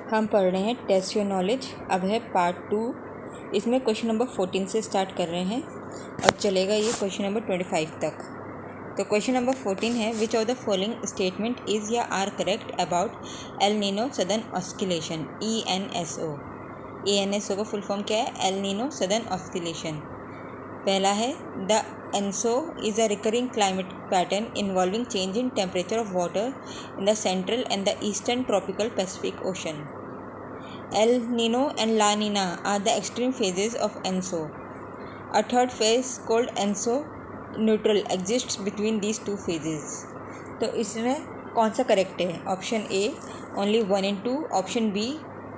हम पढ़ रहे हैं टेस्ट योर नॉलेज। अब है पार्ट 2। इसमें क्वेश्चन नंबर 14 से स्टार्ट कर रहे हैं और चलेगा ये क्वेश्चन नंबर 25 तक। तो क्वेश्चन नंबर 14 है, which of the following statement is या are correct about El Nino southern oscillation ENSO। ENSO का फुल फॉर्म क्या है? El Nino southern oscillation. पहला है, the ENSO is a recurring climate pattern involving change in temperature of water in the central and the eastern tropical Pacific Ocean. El Nino and La Nina are the extreme phases of ENSO. A third phase called ENSO neutral exists between these two phases. तो इसमें कौन सा correct है? Option A only 1 and 2, option B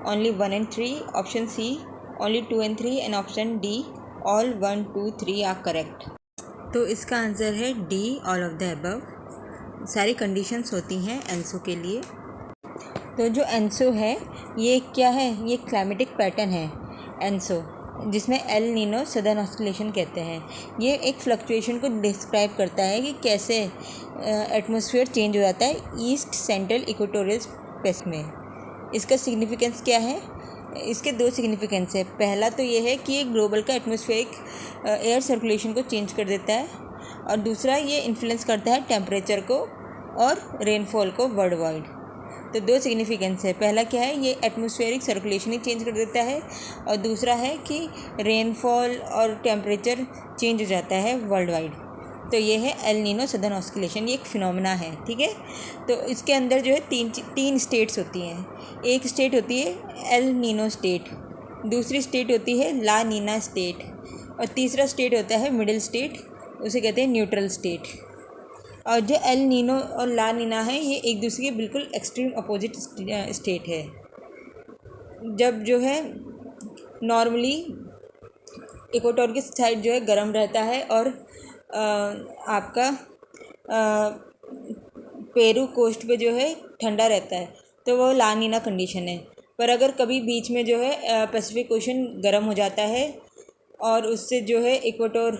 only 1 and 3, option C only 2 and 3 and option D all 1, 2, 3 are correct. तो इसका answer है D, all of the above. सारी conditions होती हैं एनसो के लिए। तो जो एनसो है ये क्या है? ये क्लाइमेटिक पैटर्न है एनसो, जिसमें एल नीनो सदर्न ऑस्किलेशन कहते हैं। ये एक फ्लक्चुएशन को डिस्क्राइब करता है कि कैसे एटमॉस्फेयर चेंज हो जाता है ईस्ट सेंट्रल इक्वेटोरियल स्पेस में। इसका सिग्निफिकेंस क्या है? इसके दो सिग्निफिकेंस है। पहला तो ये है कि ये ग्लोबल का एटमॉस्फेरिक एयर सर्कुलेशन को चेंज कर देता है, और दूसरा ये इन्फ्लुएंस करता है टेम्परेचर को और रेनफॉल को वर्ल्ड वाइड। तो दो सिग्निफिकेंस है। पहला क्या है? ये एटमॉस्फेरिक सर्कुलेशन ही चेंज कर देता है, और दूसरा है कि रेनफॉल और टेम्परेचर चेंज हो जाता है वर्ल्ड वाइड। तो ये है एल नीनो सदर्न ऑस्किलेशन। ये एक फिनोमेना है, ठीक है। तो इसके अंदर जो है तीन स्टेट्स होती हैं। एक स्टेट होती है एल नीनो स्टेट, दूसरी स्टेट होती है ला नीना स्टेट, और तीसरा स्टेट होता है मिडिल स्टेट, उसे कहते हैं न्यूट्रल स्टेट। और जो एल नीनो और ला नीना है ये एक दूसरे के बिल्कुल एक्सट्रीम अपोजिट स्टेट है। जब जो है नॉर्मली इक्वेटर की साइड जो है गर्म रहता है और आपका पेरू कोस्ट पे जो है ठंडा रहता है, तो वो ला नीना कंडीशन है। पर अगर कभी बीच में जो है पैसिफिक ओशन गर्म हो जाता है और उससे जो है इक्वेटर,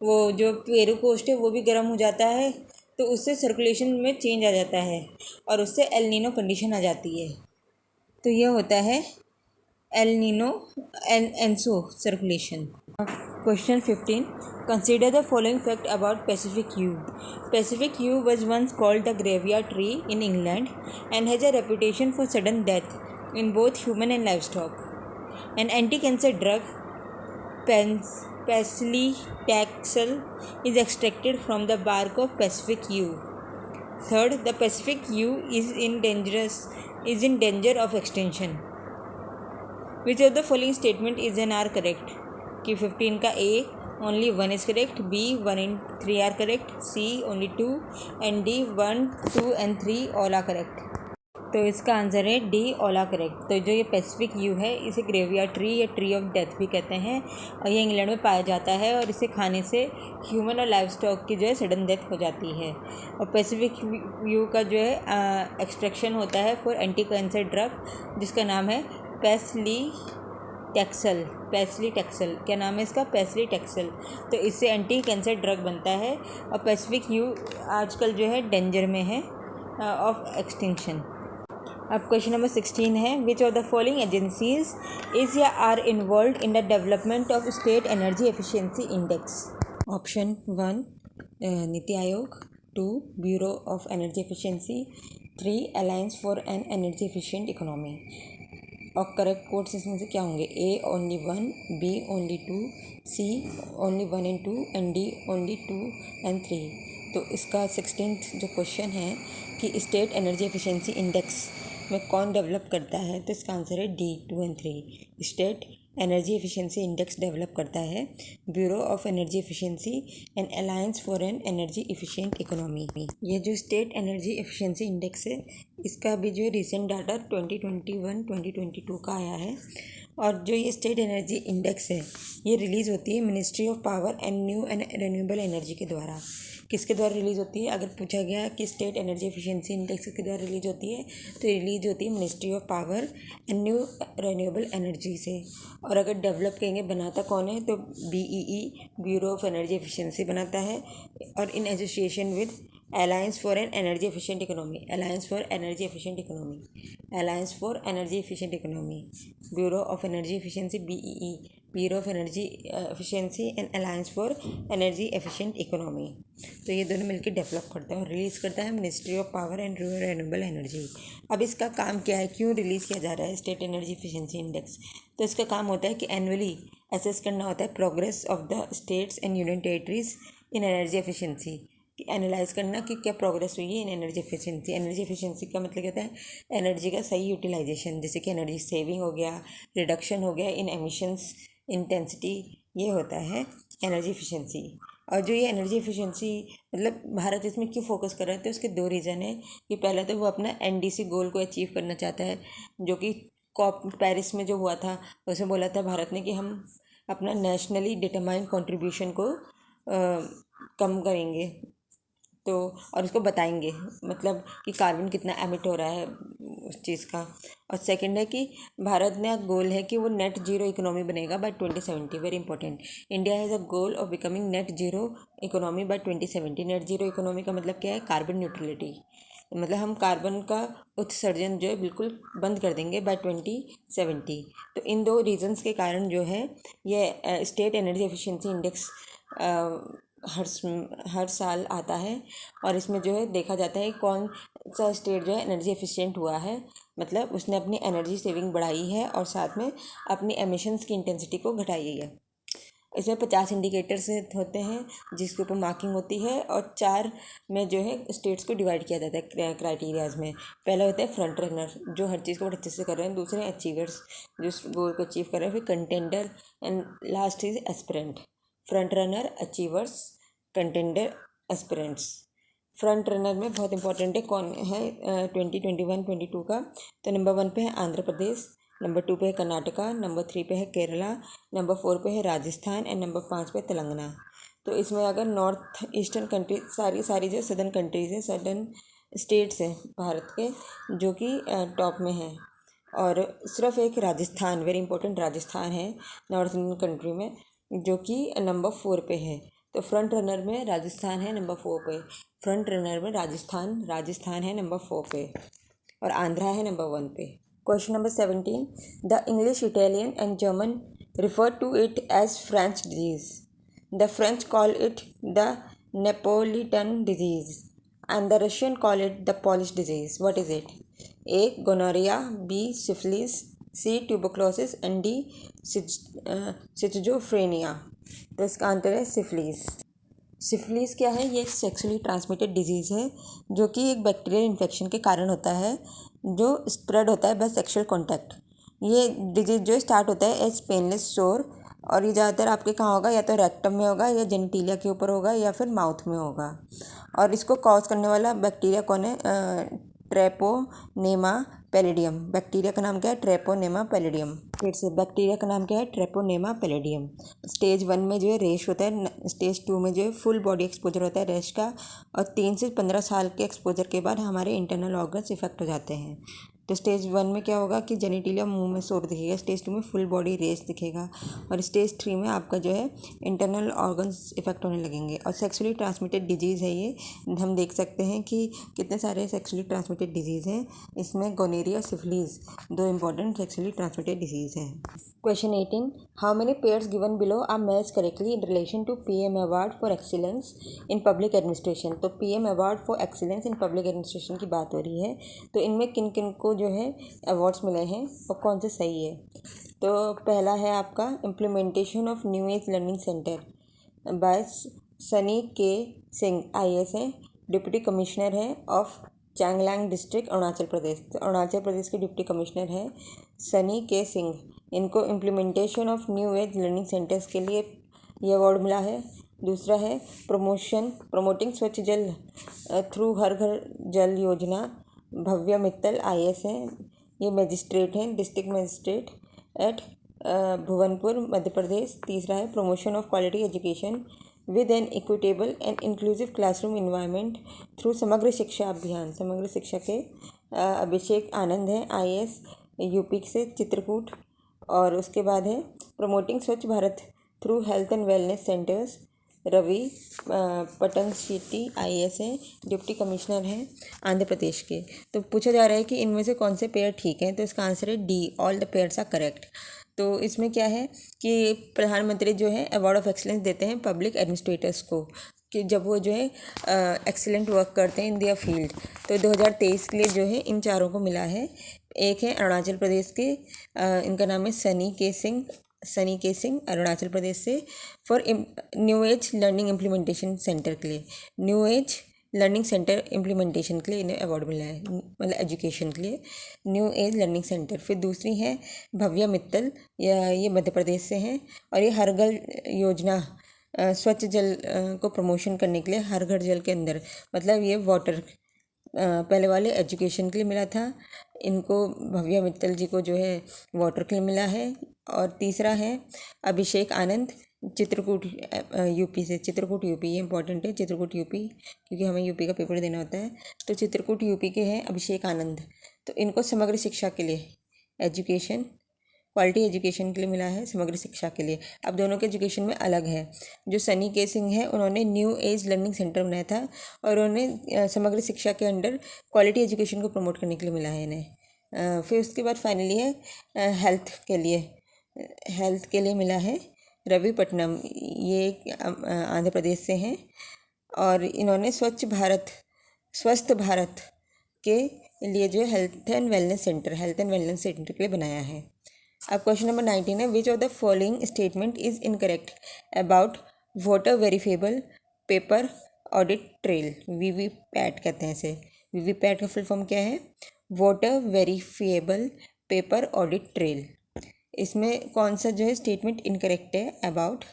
वो जो पेरू कोस्ट है वो भी गर्म हो जाता है, तो उससे सर्कुलेशन में चेंज आ जाता है और उससे एल नीनो कंडीशन आ जाती है। तो यह होता है El Nino ENSO circulation. Question 15. Consider the following fact about Pacific yew. Pacific yew was once called the graveyard tree in England and has a reputation for sudden death in both human and livestock. An anti-cancer drug, paclitaxel, is extracted from the bark of Pacific yew. Third, the Pacific yew is in danger of extinction. Which of the following statement is an are correct? कि 15 का A only 1 is correct, B 1 and 3 are correct, C only 2 and D 1, 2 and 3 all are correct. तो इसका answer है D, all are correct. तो जो ये Pacific you है इसे ग्रेवियर ट्री या ट्री ऑफ डेथ भी कहते हैं, और ये इंग्लैंड में पाया जाता है, और इसे खाने से ह्यूमन और लाइव स्टॉक की जो है सडन डेथ हो जाती है। और पैसिफिक यू का जो है एक्सट्रैक्शन होता है फॉर एंटी कैंसर ड्रग, जिसका नाम है पैसिलिटैक्सल। क्या नाम है इसका? पैसिलिटैक्सल। तो इससे एंटी कैंसर ड्रग बनता है, और पैसिफिक यू आजकल जो है डेंजर में है ऑफ एक्सटिंक्शन। अब क्वेश्चन नंबर 16 है, which of the following agencies is या are involve in the development of state energy efficiency index? Option 1 NITI Aayog, 2 bureau of energy efficiency, 3 alliance for an energy efficient economy. और correct codes इसमें से क्या होंगे? A only 1, B only 2, C only 1 and 2 and D only 2 and 3। तो इसका 16th जो question है कि स्टेट एनर्जी एफिशिएंसी इंडेक्स में कौन डेवलप करता है, तो इसका आंसर है D, 2 and 3। State energy efficiency index develop करता है bureau of energy efficiency and alliance for an energy efficient economy. ये जो स्टेट एनर्जी एफिशिएंसी इंडेक्स है इसका भी जो रिसेंट डाटा 2021-2022 का आया है, और जो ये स्टेट एनर्जी इंडेक्स है ये रिलीज़ होती है ministry of power and new and renewable energy के द्वारा। किसके द्वारा रिलीज़ होती है? अगर पूछा गया कि स्टेट एनर्जी एफिशिएंसी इंडेक्स के द्वारा रिलीज़ होती है, तो रिलीज़ होती है ministry of power and new renewable energy से। और अगर डेवलप करेंगे बनाता कौन है, तो BEE bureau of energy efficiency बनाता है, और in association with alliance for an energy efficient economy, alliance for energy efficient economy, alliance for energy efficient economy, bureau of energy efficiency BEE, bureau of energy efficiency and alliance for energy efficient economy. तो ये दोनों मिलकर develop करता है और release करता है ministry of power and renewable energy. अब इसका काम क्या है, क्यों रिलीज़ किया जा रहा है स्टेट एनर्जी एफिशिएंसी इंडेक्स? तो इसका काम होता है कि एनुअली असेस करना होता है progress of the states and union territories in energy efficiency, कि एनालाइज करना कि क्या प्रोग्रेस हुई है इन एनर्जी एफिशिएंसी। एनर्जी एफिशिएंसी का मतलब कहता है एनर्जी का सही यूटिलाइजेशन, जैसे कि एनर्जी सेविंग हो गया, रिडक्शन हो गया इन एमिशंस इंटेंसिटी, ये होता है एनर्जी एफिशिएंसी। और जो ये एनर्जी एफिशिएंसी मतलब भारत इसमें क्यों फोकस कर रहा है, तो उसके दो रीज़न है कि पहला तो वो अपना NDC गोल को अचीव करना चाहता है, जो कि कॉप पेरिस में जो हुआ था उसमें बोला था भारत ने कि हम अपना नेशनली डिटरमाइंड कंट्रीब्यूशन को कम करेंगे, तो और उसको बताएंगे मतलब कि कार्बन कितना एमिट हो रहा है उस चीज़ का। और सेकंड है कि भारत ने गोल है कि वो नेट जीरो इकोनॉमी बनेगा by 2070, very important. India has a goal of becoming net zero economy by 2070। Net zero economy का मतलब क्या है, कार्बन न्यूट्रलिटी, मतलब हम कार्बन का उत्सर्जन जो है बिल्कुल बंद कर देंगे बाय 2070। तो इन दो रीजंस के कारण जो है ये स्टेट एनर्जी एफिशिएंसी इंडेक्स हर साल आता है और इसमें जो है देखा जाता है कौन सा स्टेट जो है एनर्जी एफिशिएंट हुआ है, मतलब उसने अपनी एनर्जी सेविंग बढ़ाई है और साथ में अपनी एमिशंस की इंटेंसिटी को घटाई है। इसमें 50 इंडिकेटर्स होते हैं जिसके ऊपर मार्किंग होती है और 4 में जो है स्टेट्स को डिवाइड किया जाता है क्राइटेरियाज में। पहला होता है फ्रंट रनर जो हर चीज़ को बड़े अच्छे से कर रहे हैं, दूसरे अचीवर्स जो इस गोल को अचीव कर रहे हैं, फिर contender and last is aspirant. Front runner, achievers, contender, aspirants. Front runner में बहुत इंपॉर्टेंट है कौन है 2021-22 का, तो नंबर 1 पे है आंध्र प्रदेश, नंबर 2 पे है कर्नाटका, नंबर 3 पे है केरला, नंबर 4 पे है राजस्थान एंड नंबर 5 पे तेलंगाना। तो इसमें अगर नॉर्थ ईस्टर्न कंट्री सारी जो सदर्न कंट्रीज़ हैं, सदर्न स्टेट्स हैं भारत के जो कि टॉप में हैं, और सिर्फ एक राजस्थान, वेरी इंपॉर्टेंट, राजस्थान है नॉर्थ इंडियन कंट्री में जो कि नंबर 4 पे है। तो फ्रंट रनर में राजस्थान है नंबर 4 पे, फ्रंट रनर में राजस्थान है नंबर 4 पे और आंध्रा है नंबर 1 पे। Question number 17, the English, Italian and German refer to it as French disease. The French call it the Neapolitan disease and the Russian call it the Polish disease. What is it? A. Gonorrhea, B. syphilis, C. tuberculosis and D. schizophrenia. तो इसका answer है syphilis. Syphilis क्या है, ये एक sexually transmitted disease है जो कि एक बैक्टीरियल इन्फेक्शन के कारण होता है जो स्प्रेड होता है बाय सेक्सुअल कॉन्टैक्ट। ये डिजीज़ जो स्टार्ट होता है एज पेनलेस सोर और ये ज़्यादातर आपके कहाँ होगा, या तो रेक्टम में होगा या जेनिटिलिया के ऊपर होगा या फिर माउथ में होगा। और इसको कॉज करने वाला बैक्टीरिया कौन है, ट्रेपोनेमा पैलिडियम। बैक्टीरिया का नाम क्या है, ट्रेपोनेमा पैलिडियम। फिर से बैक्टीरिया का नाम क्या है, ट्रेपोनेमा पैलिडियम। स्टेज 1 में जो है रेश होता है, स्टेज 2 में जो है फुल बॉडी एक्सपोजर होता है रेश का, और 3 से 15 साल के एक्सपोजर के बाद हमारे इंटरनल ऑर्गन्स इफेक्ट हो जाते हैं। तो स्टेज 1 में क्या होगा कि जेनिटिलिया मुंह में सोर दिखेगा, स्टेज 2 में फुल बॉडी रेश दिखेगा और स्टेज 3 में आपका जो है इंटरनल ऑर्गन्स इफेक्ट होने लगेंगे। और सेक्सुअली ट्रांसमिटेड डिजीज़ है ये, हम देख सकते हैं कि कितने सारे सेक्सुअली ट्रांसमिटेड डिजीज़ हैं। इसमें गोनेरिया, सिफिलिस दो इंपॉर्टेंट सेक्सुअली ट्रांसमिटेड डिजीज़ हैं। Question 18, how many pairs given below are match correctly in relation to PM award for excellence in public administration. तो PM award for excellence in public administration की बात हो रही है, तो इनमें किन किन को जो है अवार्ड्स मिले हैं और कौन से सही है। तो पहला है आपका implementation of new age learning centre by Sunny K Singh, IAS है, डिप्टी कमिश्नर है ऑफ चांगलांग डिस्ट्रिक्ट, अरुणाचल प्रदेश। तो अरुणाचल प्रदेश के डिप्टी कमिश्नर हैं सनी के सिंह। इनको implementation of new age learning centres के लिए ये अवार्ड मिला है। दूसरा है प्रमोटिंग स्वच्छ जल थ्रू हर घर जल योजना, भव्य मित्तल, IAS है, ये मजिस्ट्रेट हैं, district magistrate at Bhuvanpur, Madhya Pradesh. तीसरा है promotion of quality education with an equitable and inclusive classroom environment through Samagra Shiksha अभियान, समग्र शिक्षा के अभिषेक आनंद हैं, IAS, UP से चित्रकूट। और उसके बाद है promoting Swachh Bharat through health and wellness centres, Ravi Patangshetty IAS है, डिप्टी कमिश्नर हैं आंध्र प्रदेश के। तो पूछा जा रहा है कि इनमें से कौन से पेयर ठीक हैं, तो इसका आंसर है D, all the pairs are correct. तो इसमें क्या है कि प्रधानमंत्री जो है अवार्ड ऑफ एक्सीलेंस देते हैं पब्लिक एडमिनिस्ट्रेटर्स को, कि जब वो जो है एक्सीलेंट वर्क करते हैं इन दियर फील्ड। तो 2023 के लिए जो है इन चारों को मिला है। एक है अरुणाचल प्रदेश के, इनका नाम है सनी के सिंह अरुणाचल प्रदेश से, for new age learning implementation centre के लिए, new age learning centre implementation के लिए इन्हें अवार्ड मिला है, मतलब एजुकेशन के लिए न्यू एज लर्निंग सेंटर। फिर दूसरी है भव्या मित्तल, ये मध्य प्रदेश से हैं, और ये हर घर योजना स्वच्छ जल को प्रमोशन करने के लिए, हर घर जल के अंदर, मतलब ये वाटर पहले वाले एजुकेशन के लिए मिला था, इनको भव्या मित्तल जी को जो है वाटर के लिए मिला है। और तीसरा है अभिषेक आनंद, चित्रकूट यूपी से, चित्रकूट यूपी, ये इंपॉर्टेंट है चित्रकूट यूपी, क्योंकि हमें यूपी का पेपर देना होता है। तो चित्रकूट यूपी के हैं अभिषेक आनंद, तो इनको समग्र शिक्षा के लिए, एजुकेशन क्वालिटी एजुकेशन के लिए मिला है, समग्र शिक्षा के लिए। अब दोनों के एजुकेशन में अलग है। जो सनी के सिंह है उन्होंने न्यू एज लर्निंग सेंटर बनाया था, और उन्हें समग्र शिक्षा के अंडर क्वालिटी एजुकेशन को प्रमोट करने के लिए मिला है इन्हें। फिर उसके बाद फाइनली है हेल्थ के लिए मिला है रवि पटनम, ये आंध्र प्रदेश से हैं, और इन्होंने स्वस्थ भारत के लिए जो है हेल्थ एंड वेलनेस सेंटर के लिए बनाया है। अब क्वेश्चन नंबर 19 है, which of the following statement is incorrect about voter verifiable paper audit trail. VVPAT कहते हैं इसे। वीवीपैट का फुल फॉर्म क्या है? Voter verifiable paper audit trail. इसमें कौन सा जो है स्टेटमेंट इनकरेक्ट है about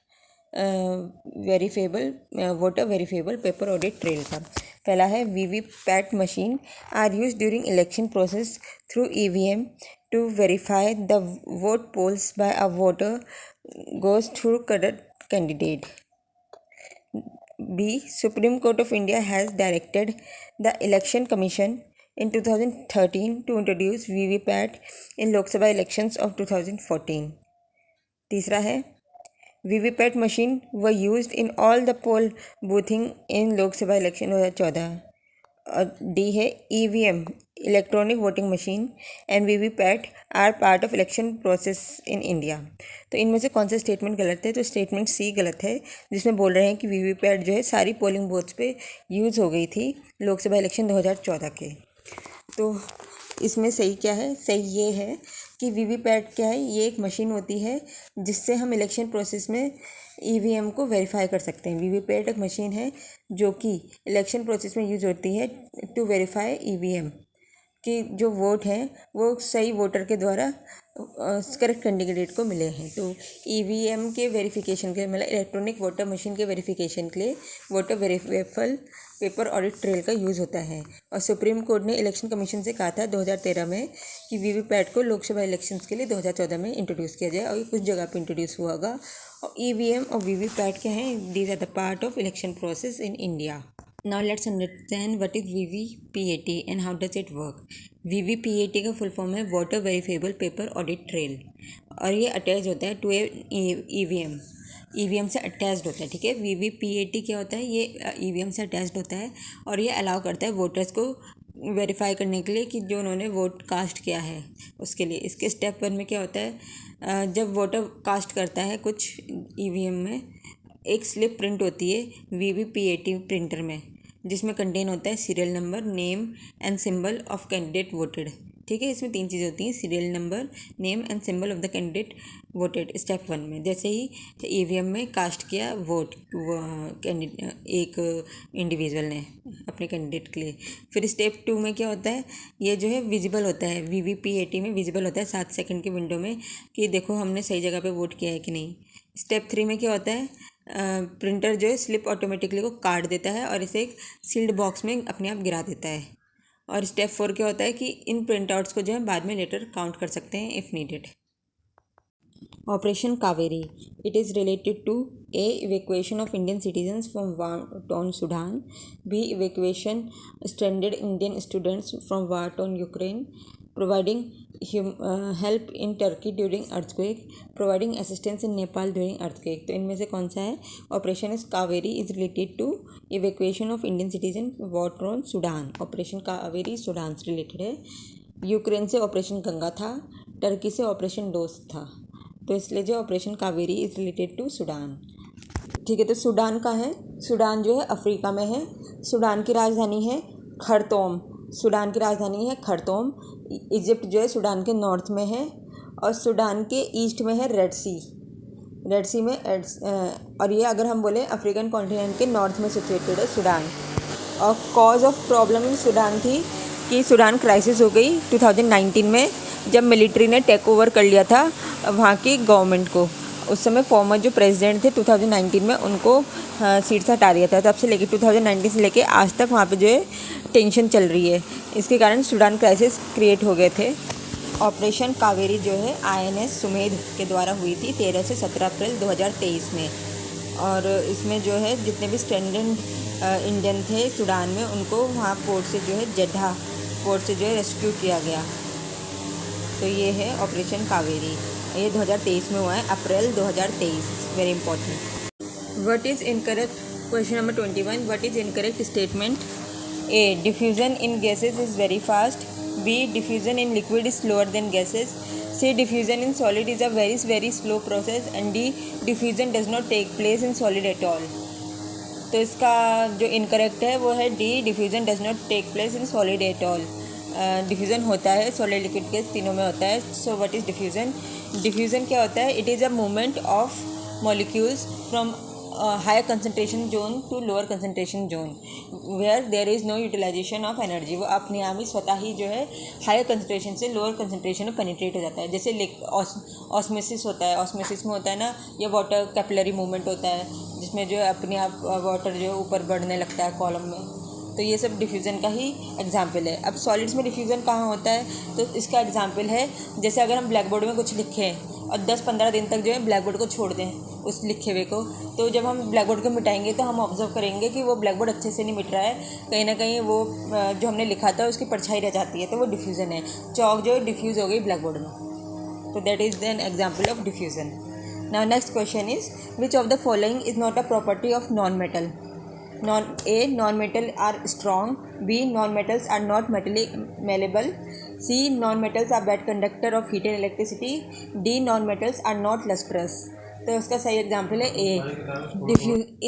voter verifiable paper audit trail का? पहला है VVPAT machine are use during election process through EVM to verify the vote polls by a voter goes through correct candidate. B. Supreme Court of India has directed the Election Commission in 2013 to introduce VVPAT in Lok Sabha elections of 2014. तीसरा है VVPAT machine were used in all the poll boothing in Lok Sabha election 2014. और D है EVM electronic voting machine and VVPAT are part of election process in India. तो इनमें से कौन सा statement गलत है? तो स्टेटमेंट सी गलत है, जिसमें बोल रहे हैं कि वीवीपैट जो है सारी पोलिंग बूथ्स पे यूज़ हो गई थी लोकसभा इलेक्शन 2014 के। तो इसमें सही क्या है? सही ये है कि वीवीपैट क्या है, ये एक मशीन होती है जिससे हम इलेक्शन प्रोसेस में EVM को वेरीफाई कर सकते हैं। वीवीपैट एक मशीन है जो कि इलेक्शन प्रोसेस में यूज़ होती है टू वेरीफाई EVM कि जो वोट हैं वो सही वोटर के द्वारा करेक्ट कैंडिडेट को मिले हैं। तो EVM के वेरिफिकेशन के मतलब इलेक्ट्रॉनिक वोटर मशीन के वेरिफिकेशन के लिए voter verifiable paper audit trail का यूज़ होता है। और सुप्रीम कोर्ट ने इलेक्शन कमीशन से कहा था 2013 में कि वीवीपैट को लोकसभा इलेक्शंस के लिए 2014 में इंट्रोड्यूस किया जाए, और ये कुछ जगह पे इंट्रोड्यूस हुआ होगा। और EVM और वीवीपैट क्या हैं? These are the part of election process in India. Now let's understand what is VVPAT and how does it work. VVPAT का फुल फॉर्म है voter verifiable paper audit trail, और ये अटैच होता है to EVM से attached होता है। ठीक है, VVPAT क्या होता है? ये EVM से अटैच्ड होता है और ये अलाउ करता है वोटर्स को वेरीफाई करने के लिए कि जो उन्होंने वोट कास्ट किया है उसके लिए। इसके स्टेप 1 में क्या होता है? जब वोटर कास्ट करता है कुछ EVM में, एक स्लिप प्रिंट होती है VVPAT प्रिंटर में, जिसमें कंटेन होता है serial number, name and symbol of candidate voted. ठीक है, इसमें 3 चीज़ें होती हैं, serial number, name and symbol of the candidate voted step 1 में। जैसे ही EVM में कास्ट किया वोट एक इंडिविजुअल ने अपने कैंडिडेट के लिए। फिर स्टेप 2 में क्या होता है? ये जो है विजिबल होता है, VVPAT में विजिबल होता है 7 सेकंड के विंडो में कि देखो हमने सही जगह पे वोट किया है कि नहीं। स्टेप 3 में क्या होता है? प्रिंटर जो है स्लिप ऑटोमेटिकली को काट देता है और इसे एक सील्ड बॉक्स में अपने आप गिरा देता है। और स्टेप 4 क्या होता है कि इन प्रिंट आउट्स को जो है बाद में लेटर काउंट कर सकते हैं if needed. Operation Kaveri, it is related to A. evacuation of Indian citizens from war-torn Sudan, B. evacuation stranded Indian students from war-torn Ukraine, providing help in Turkey during earthquake, providing assistance in Nepal during earthquake. तो इनमें से कौन सा है? Operation is Kaveri is related to evacuation of Indian citizen war torn Sudan. Operation Kaveri Sudan से रिलेटेड है। Ukraine से ऑपरेशन गंगा था, टर्की से ऑपरेशन डोस्ट था। तो इसलिए जो operation Kaveri is related to Sudan. ठीक है, तो सूडान का है, सूडान जो है अफ्रीका में है। सूडान की राजधानी है खर्तूम। सूडान की राजधानी है खर्तूम। इजिप्ट जो है सूडान के नॉर्थ में है, और सूडान के ईस्ट में है रेड सी। रेड सी में और ये अगर हम बोलें अफ्रीकन कॉन्टिनेंट के नॉर्थ में सिचुएटेड है सूडान। और cause of problem in Sudan थी कि सूडान क्राइसिस हो गई 2019 में, जब मिलिट्री ने टेक ओवर कर लिया था वहाँ की गवर्नमेंट को। उस समय फॉर्मर जो प्रेसिडेंट थे 2019 में, उनको सीट से हटा दिया था। तब से लेके 2019 से लेके आज तक वहाँ पे जो है टेंशन चल रही है। इसके कारण सूडान क्राइसिस क्रिएट हो गए थे। ऑपरेशन कावेरी जो है INS सुमेध के द्वारा हुई थी 13 से 17 अप्रैल 2023 में। और इसमें जो है जितने भी स्ट्रैंडेड इंडियन थे सूडान में, उनको वहाँ पोर्ट से जो है जेड्डा पोर्ट से जो है रेस्क्यू किया गया। तो ये है ऑपरेशन कावेरी। ये 2023 में हुआ है, अप्रैल 2023। Very important. What is incorrect? Question number 21, what is incorrect statement? A. Diffusion in gases is very fast. B. Diffusion in liquid is slower than gases. C. Diffusion in solid is a very slow process. And D. Diffusion does not take place in solid at all. तो इसका जो incorrect है वो है D. Diffusion does not take place in solid at all. Diffusion होता है solid, liquid, gas तीनों में होता है। So what is diffusion? Diffusion क्या होता है? It is a movement of molecules from higher concentration zone to lower concentration zone where there is no utilisation of energy. वो अपने आप ही स्वतः ही जो है हायर कंसनट्रेशन से लोअर कंसनट्रेशन में पेनिट्रेट हो जाता है। जैसे ऑस्मोसिस होता है, ऑस्मोसिस में होता है ना, ये वाटर कैपिलरी मूवमेंट होता है जिसमें जो है अपने आप वाटर जो है ऊपर बढ़ने लगता है कॉलम में। तो ये सब डिफ्यूज़न का ही एग्जाम्पल है। अब सॉलिड्स में डिफ्यूज़न कहाँ होता है? तो इसका एग्जाम्पल है जैसे अगर हम ब्लैक बोर्ड में कुछ लिखें और 10-15 दिन तक जो है ब्लैक बोर्ड को छोड़ दें उस लिखे हुए को, तो जब हम ब्लैक बोर्ड को मिटाएंगे तो हम ऑब्जर्व करेंगे कि वो ब्लैक बोर्ड अच्छे से नहीं मिट रहा है, कहीं ना कहीं वो जो हमने लिखा था उसकी परछाई रह जाती है। तो वो डिफ्यूज़न है। चौक जो है डिफ्यूज़ हो गई ब्लैक बोर्ड में। तो that is an example of diffusion. Now next question is which of the following is not a property of non metal? A. Non-metal are strong. B. Non-metals are not malleable. C. Non-metals are bad conductor of heat and electricity. D. Non-metals are not lustrous. तो इसका सही example है ए।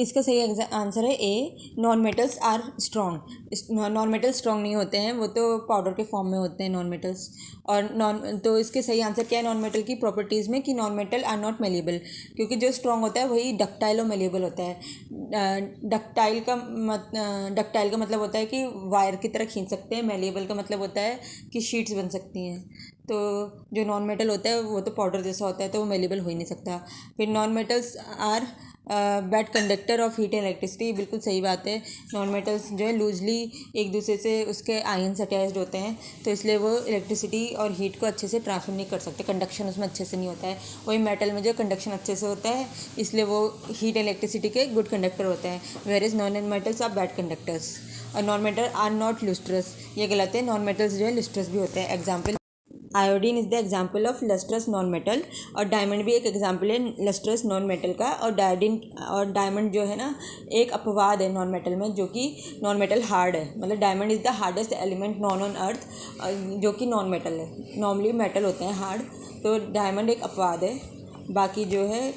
इसका सही answer है A. Non metals are strong. Non metals strong नहीं होते हैं, वो तो पाउडर के फॉर्म में होते हैं नॉन मेटल्स। और तो इसके सही आंसर क्या है नॉन मेटल की प्रॉपर्टीज़ में? कि non metal are not malleable, क्योंकि जो स्ट्रॉन्ग होता है वही डक्टाइल और मेलेबल होता है। डक्टाइल का मतलब होता है कि वायर की तरह खींच सकते हैं। मेलेबल का मतलब होता है कि शीट्स बन सकती हैं। तो जो नॉन मेटल होता है वो तो पाउडर जैसा होता है, तो वो मेलेबल हो ही नहीं सकता। फिर non metals are bad conductor of heat and electricity, बिल्कुल सही बात है। नॉन मेटल्स जो है लूजली एक दूसरे से उसके आयन्स अटैच्ड होते हैं, तो इसलिए वो इलेक्ट्रिसिटी और हीट को अच्छे से ट्रांसफर नहीं कर सकते। कंडक्शन उसमें अच्छे से नहीं होता है। वही मेटल में जो कंडक्शन अच्छे से होता है, इसलिए वो हीट इलेक्ट्रिसिटी के गुड कंडक्टर होते हैं। Where is non metals are bad conductors. और non metal are not lustrous, ये गलत है। नॉन मेटल्स जो है लुस्ट्रस भी होते हैं। Example iodine is the example of lustrous non metal, और डायमंड भी एक एग्जाम्पल है लस्ट्रस नॉन मेटल का। और डायमंड जो है ना एक अपवाद है नॉन मेटल में, जो कि नॉन मेटल हार्ड है। मतलब diamond is the hardest element non on earth, जो कि नॉन मेटल है। नॉर्मली मेटल होते हैं हार्ड, तो डायमंड एक अपवाद है। बाकी जो है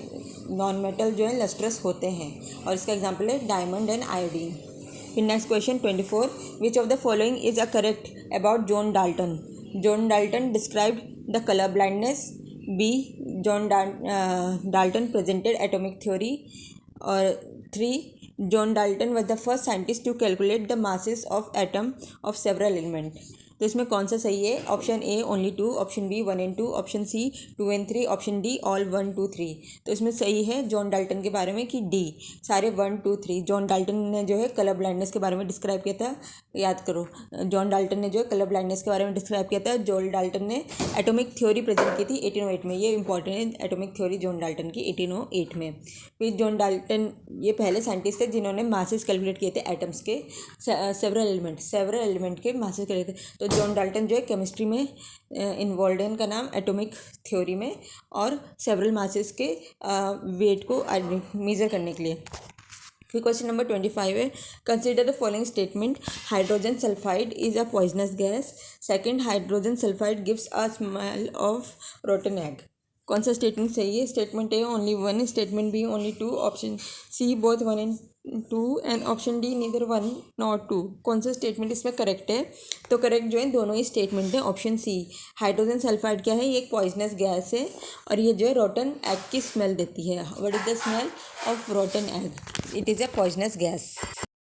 नॉन मेटल जो है लस्ट्रस होते हैं, और इसका एग्जाम्पल है डायमंड एंड आयोडीन। फिर next question 24, which of the following is a correct about John Dalton? John Dalton described the color blindness. B. John Dalton presented atomic theory. Or 3. John Dalton was the first scientist to calculate the masses of atom of several elements. तो इसमें कौन सा सही है? Option A only 2, option B 1 and 2, option C 2 and 3, option D all 1, 2, 3। तो इसमें सही है जॉन डाल्टन के बारे में कि डी सारे 1, 2, 3। जॉन डाल्टन ने जो है कलर ब्लाइंडनेस के बारे में डिस्क्राइब किया था। याद करो, जॉन डाल्टन ने जो है कलर ब्लाइंडनेस के बारे में डिस्क्राइब किया था। जॉन डाल्टन ने एटॉमिक थ्योरी प्रेजेंट की थी 1808 में। ये इंपॉर्टेंट है, एटॉमिक थ्योरी जॉन डाल्टन की 1808 में। फिर जॉन डाल्टन ये पहले साइंटिस्ट थे जिन्होंने मासेस कैलकुलेट किए थे एटम्स के, सेवरल एलिमेंट के मासेस कैलकुलेट थे। तो तो जॉन डाल्टन जो है केमिस्ट्री में इन्वॉल्व है, इनका नाम एटॉमिक थ्योरी में और सेवरल मासेस के वेट को मेज़र करने के लिए। फिर क्वेश्चन नंबर 25 है, consider the following statement, hydrogen sulphide is a poisonous gas, second hydrogen sulphide gives a smell of rotten egg. कौन सा स्टेटमेंट सही है? Statement A only one, statement B only two, option C both 1 and 2 and option D neither 1 nor 2। कौन सा statement इसमें correct है? तो correct जो है दोनों ही स्टेटमेंट है ऑप्शन सी। हाइड्रोजन सल्फाइड क्या है? ये एक पॉइजनस गैस है और ये जो है रोटन एग की स्मेल देती है। What is the smell of rotten egg? It is a poisonous gas.